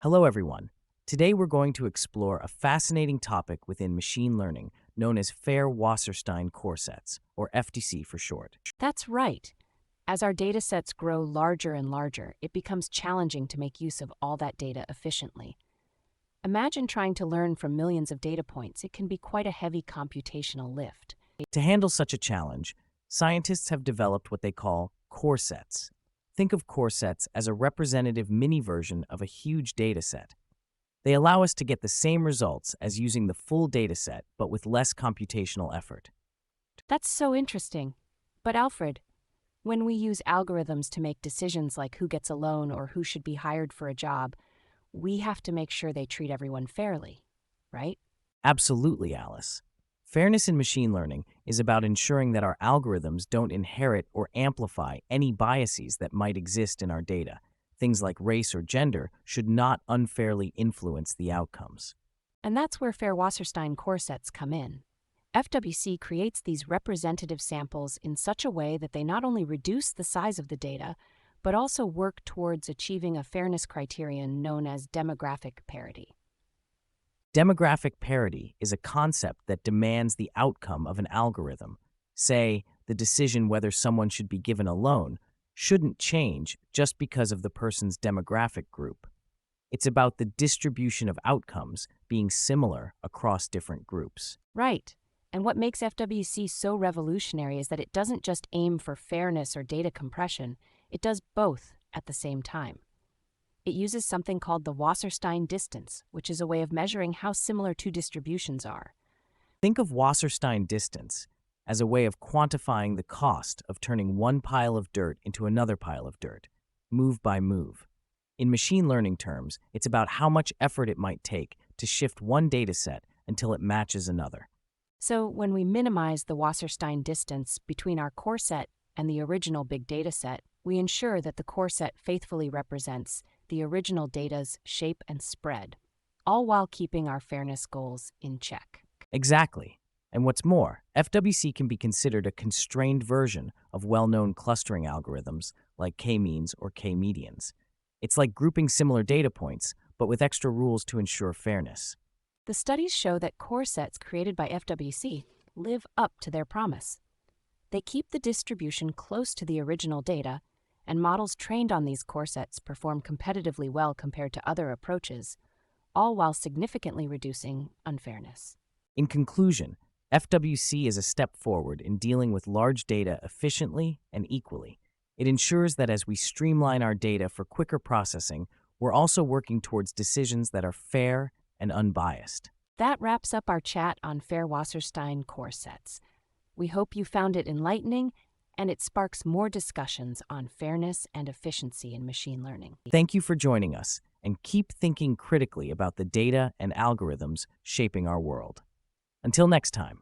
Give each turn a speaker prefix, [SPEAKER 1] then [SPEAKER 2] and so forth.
[SPEAKER 1] Hello, everyone. Today we're going to explore a fascinating topic within machine learning known as Fair Wasserstein Coresets, or FDC for short.
[SPEAKER 2] That's right. As our datasets grow larger and larger, it becomes challenging to make use of all that data efficiently. Imagine trying to learn from millions of data points. It can be quite a heavy computational lift.
[SPEAKER 1] To handle such a challenge, scientists have developed what they call coresets. Think of coresets as a representative mini version of a huge dataset. They allow us to get the same results as using the full dataset, but with less computational effort.
[SPEAKER 2] That's so interesting. But Alfred, when we use algorithms to make decisions like who gets a loan or who should be hired for a job, we have to make sure they treat everyone fairly, right?
[SPEAKER 1] Absolutely, Alice. Fairness in machine learning is about ensuring that our algorithms don't inherit or amplify any biases that might exist in our data. Things like race or gender should not unfairly influence the outcomes.
[SPEAKER 2] And that's where Fair Wasserstein Coresets come in. FWC creates these representative samples in such a way that they not only reduce the size of the data, but also work towards achieving a fairness criterion known as demographic parity.
[SPEAKER 1] Demographic parity is a concept that demands the outcome of an algorithm. Say, the decision whether someone should be given a loan shouldn't change just because of the person's demographic group. It's about the distribution of outcomes being similar across different groups.
[SPEAKER 2] Right. And what makes FWC so revolutionary is that it doesn't just aim for fairness or data compression, it does both at the same time. It uses something called the Wasserstein distance, which is a way of measuring how similar two distributions are.
[SPEAKER 1] Think of Wasserstein distance as a way of quantifying the cost of turning one pile of dirt into another pile of dirt, move by move. In machine learning terms, it's about how much effort it might take to shift one dataset until it matches another.
[SPEAKER 2] So when we minimize the Wasserstein distance between our coreset and the original big dataset, we ensure that the coreset faithfully represents the original data's shape and spread, all while keeping our fairness goals in check.
[SPEAKER 1] Exactly. And what's more, FWC can be considered a constrained version of well-known clustering algorithms like k-means or k-medians. It's like grouping similar data points, but with extra rules to ensure fairness.
[SPEAKER 2] The studies show that coresets created by FWC live up to their promise. They keep the distribution close to the original data, and models trained on these coresets perform competitively well compared to other approaches, all while significantly reducing unfairness.
[SPEAKER 1] In conclusion, FWC is a step forward in dealing with large data efficiently and equally. It ensures that as we streamline our data for quicker processing, we're also working towards decisions that are fair and unbiased.
[SPEAKER 2] That wraps up our chat on Fair Wasserstein Coresets. We hope you found it enlightening, and it sparks more discussions on fairness and efficiency in machine learning.
[SPEAKER 1] Thank you for joining us, and keep thinking critically about the data and algorithms shaping our world. Until next time.